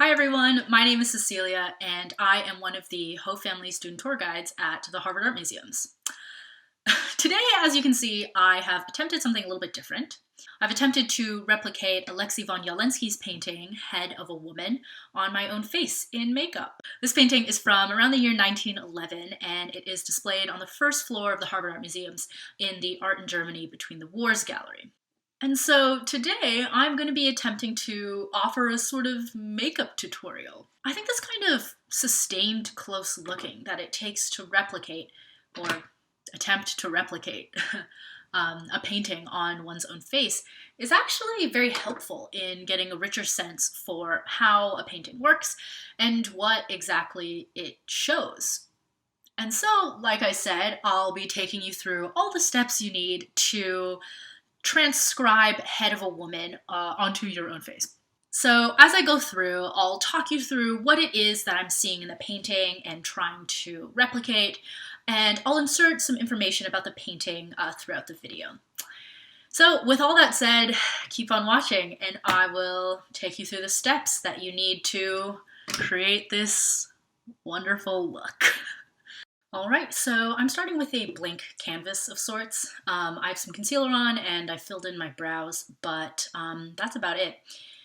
Hi everyone, my name is Cecilia and I am one of the Ho family student tour guides at the Harvad Art Museums. Today, as you can see, I have attempted something a little bit different. I've attempted to replicate Alexei von Jawlensky's painting, Head of a Woman, on my own face in makeup. This painting is from around the year 1911 and it is displayed on the first floor of the Harvad Art Museums in the Art in Germany Between the Wars gallery. And so today I'm going to be attempting to offer a sort of makeup tutorial. I think this kind of sustained close looking that it takes to replicate or attempt to replicate a painting on one's own face is actually very helpful in getting a richer sense for how a painting works and what exactly it shows. And so, like I said, I'll be taking you through all the steps you need to transcribe Head of a Woman onto your own face. So as I go through, I'll talk you through what it is that I'm seeing in the painting and trying to replicate, and I'll insert some information about the painting throughout the video. So with all that said, keep on watching and I will take you through the steps that you need to create this wonderful look. Alright, so I'm starting with a blank canvas of sorts. I have some concealer on and I filled in my brows, but that's about it.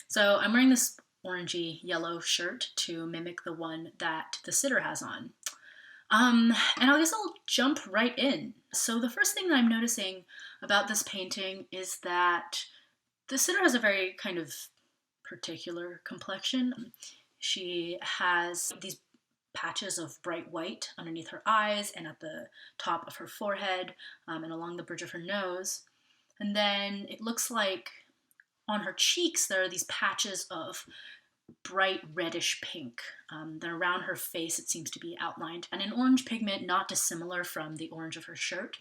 So I'm wearing this orangey yellow shirt to mimic the one that the sitter has on. And I guess I'll jump right in. So the first thing that I'm noticing about this painting is that the sitter has a very kind of particular complexion. She has these patches of bright white underneath her eyes and at the top of her forehead and along the bridge of her nose. And then it looks like on her cheeks there are these patches of bright reddish pink. Then around her face it seems to be outlined and an orange pigment not dissimilar from the orange of her shirt.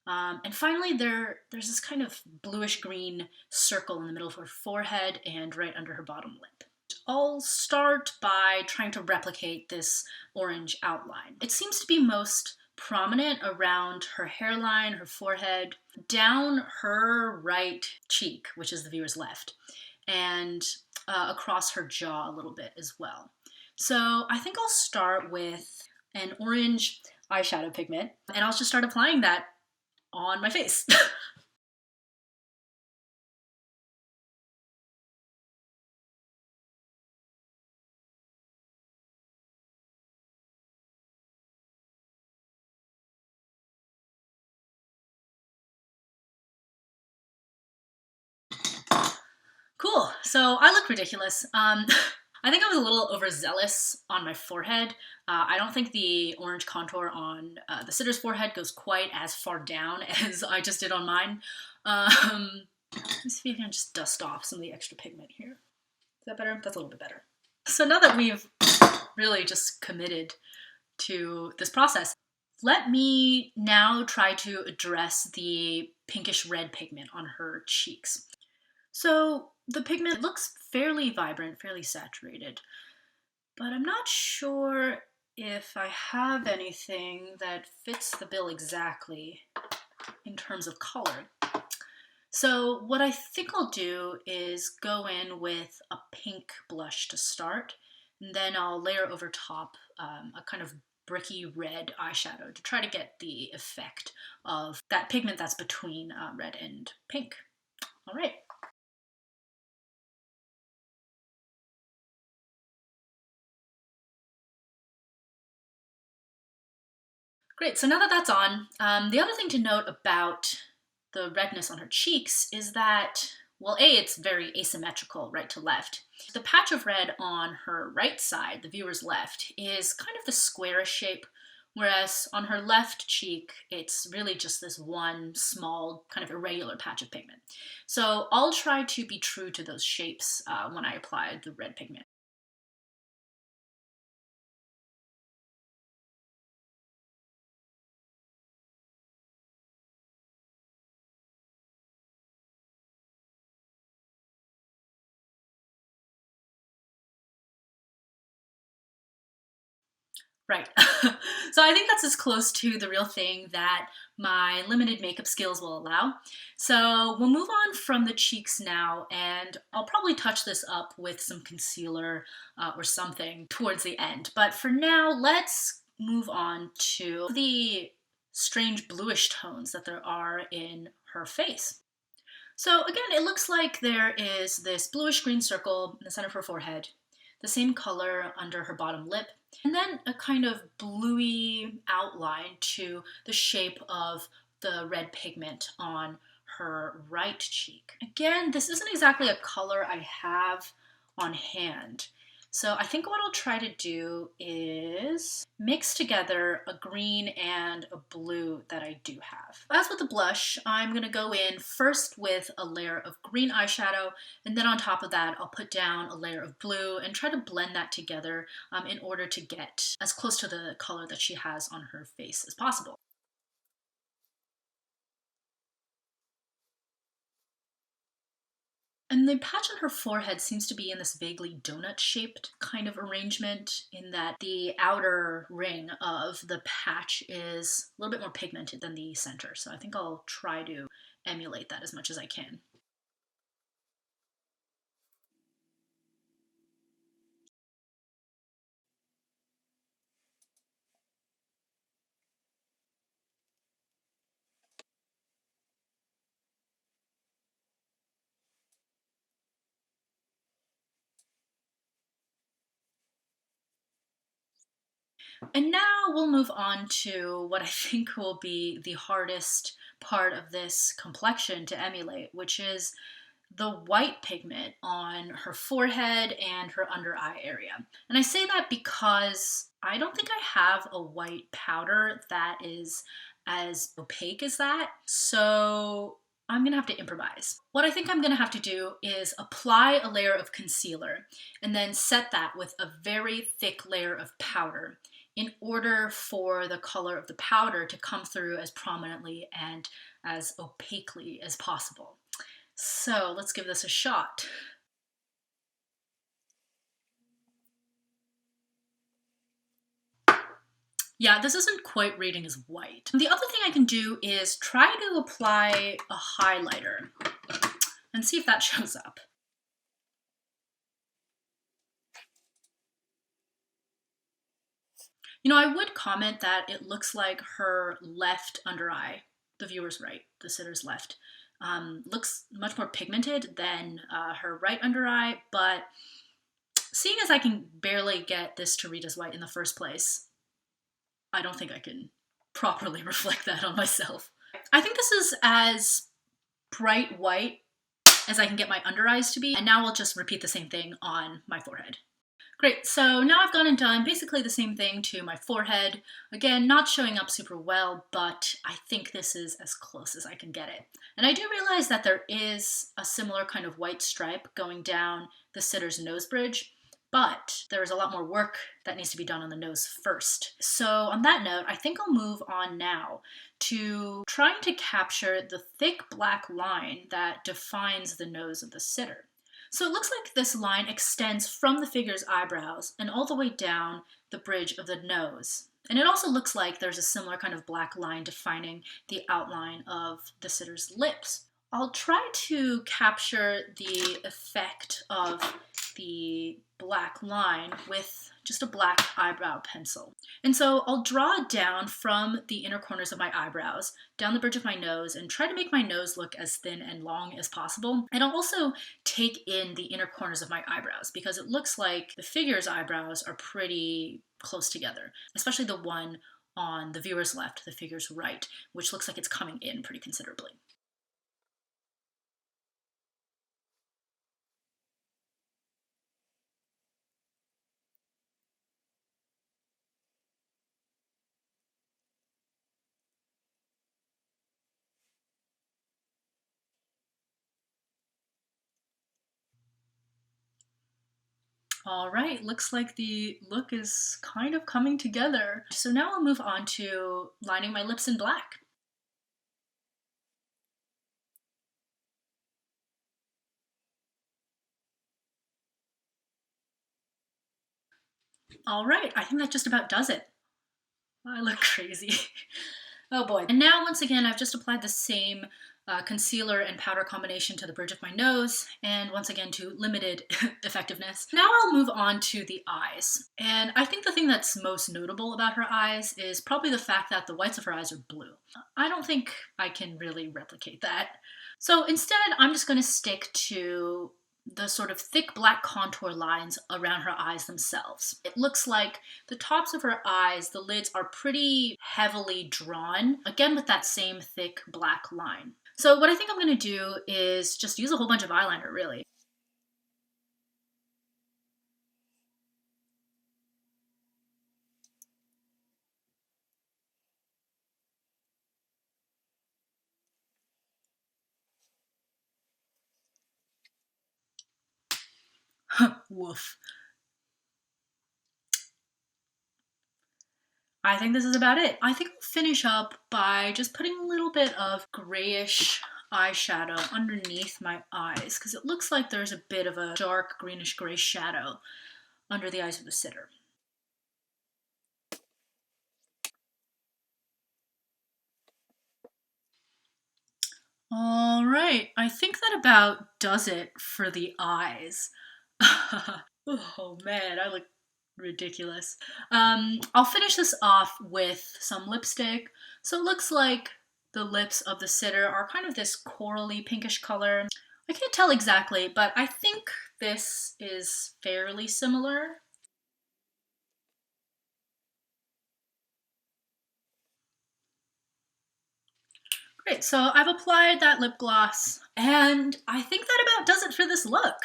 And finally there's this kind of bluish green circle in the middle of her forehead and right under her bottom lip. I'll start by trying to replicate this orange outline. It seems to be most prominent around her hairline, her forehead, down her right cheek, which is the viewer's left, and across her jaw a little bit as well. So I think I'll start with an orange eyeshadow pigment, and I'll just start applying that on my face. Cool, so I look ridiculous. I think I was a little overzealous on my forehead. I don't think the orange contour on the sitter's forehead goes quite as far down as I just did on mine. Let's see if I can just dust off some of the extra pigment here. Is that better? That's a little bit better. So now that we've really just committed to this process, let me now try to address the pinkish red pigment on her cheeks. So the pigment looks fairly vibrant, fairly saturated, but I'm not sure if I have anything that fits the bill exactly in terms of color. So what I think I'll do is go in with a pink blush to start, and then I'll layer over top a kind of bricky red eyeshadow to try to get the effect of that pigment that's between red and pink. All right. Great, so now that that's on, the other thing to note about the redness on her cheeks is that, well, A, it's very asymmetrical right to left. The patch of red on her right side, the viewer's left, is kind of the squarish shape, whereas on her left cheek, it's really just this one small, kind of irregular patch of pigment. So I'll try to be true to those shapes when I apply the red pigment. Right. So I think that's as close to the real thing that my limited makeup skills will allow. So we'll move on from the cheeks now, and I'll probably touch this up with some concealer or something towards the end. But for now, let's move on to the strange bluish tones that there are in her face. So again, it looks like there is this bluish green circle in the center of her forehead, the same color under her bottom lip, and then a kind of bluey outline to the shape of the red pigment on her right cheek. Again, this isn't exactly a color I have on hand. So I think what I'll try to do is mix together a green and a blue that I do have. As with the blush, I'm going to go in first with a layer of green eyeshadow, and then on top of that I'll put down a layer of blue and try to blend that together in order to get as close to the color that she has on her face as possible. And the patch on her forehead seems to be in this vaguely donut-shaped kind of arrangement, in that the outer ring of the patch is a little bit more pigmented than the center. So I think I'll try to emulate that as much as I can. And now we'll move on to what I think will be the hardest part of this complexion to emulate, which is the white pigment on her forehead and her under eye area. And I say that because I don't think I have a white powder that is as opaque as that. So I'm gonna have to improvise. What I think I'm gonna have to do is apply a layer of concealer and then set that with a very thick layer of powder in order for the color of the powder to come through as prominently and as opaquely as possible. So let's give this a shot. Yeah, this isn't quite reading as white. The other thing I can do is try to apply a highlighter and see if that shows up. You know, I would comment that it looks like her left under eye, the viewer's right, the sitter's left, looks much more pigmented than her right under eye, but seeing as I can barely get this to read as white in the first place, I don't think I can properly reflect that on myself. I think this is as bright white as I can get my under eyes to be, and now I'll just repeat the same thing on my forehead. Great, so now I've gone and done basically the same thing to my forehead. Again, not showing up super well, but I think this is as close as I can get it. And I do realize that there is a similar kind of white stripe going down the sitter's nose bridge, but there's a lot more work that needs to be done on the nose first. So on that note, I think I'll move on now to trying to capture the thick black line that defines the nose of the sitter. So it looks like this line extends from the figure's eyebrows and all the way down the bridge of the nose. And it also looks like there's a similar kind of black line defining the outline of the sitter's lips. I'll try to capture the effect of the black line with just a black eyebrow pencil. And so I'll draw down from the inner corners of my eyebrows, down the bridge of my nose, and try to make my nose look as thin and long as possible. And I'll also take in the inner corners of my eyebrows because it looks like the figure's eyebrows are pretty close together, especially the one on the viewer's left, the figure's right, which looks like it's coming in pretty considerably. All right, looks like the look is kind of coming together. So now I'll move on to lining my lips in black. All right, I think that just about does it. I look crazy. Oh boy. And now, once again, I've just applied the same concealer and powder combination to the bridge of my nose, and once again to limited effectiveness. Now I'll move on to the eyes. And I think the thing that's most notable about her eyes is probably the fact that the whites of her eyes are blue. I don't think I can really replicate that. So instead, I'm just going to stick to the sort of thick black contour lines around her eyes themselves. It looks like the tops of her eyes, the lids are pretty heavily drawn, again with that same thick black line. So what I think I'm going to do is just use a whole bunch of eyeliner, really. Woof. I think this is about it. I think I'll finish up by just putting a little bit of grayish eyeshadow underneath my eyes because it looks like there's a bit of a dark greenish gray shadow under the eyes of the sitter. All right, I think that about does it for the eyes. Oh man, I look ridiculous. I'll finish this off with some lipstick. So it looks like the lips of the sitter are kind of this corally pinkish color. I can't tell exactly, but I think this is fairly similar. Great, so I've applied that lip gloss, and I think that about does it for this look.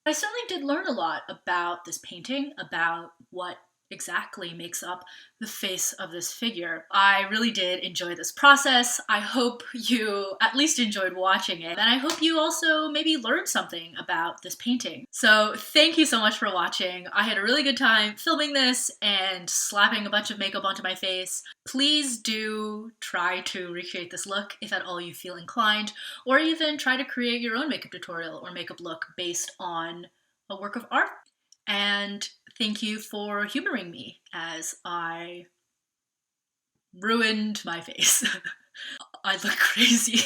I certainly did learn a lot about this painting, about what exactly makes up the face of this figure. I really did enjoy this process. I hope you at least enjoyed watching it, and I hope you also maybe learned something about this painting. So thank you so much for watching. I had a really good time filming this and slapping a bunch of makeup onto my face. Please do try to recreate this look if at all you feel inclined, or even try to create your own makeup tutorial or makeup look based on a work of art. And thank you for humoring me as I ruined my face. I look crazy.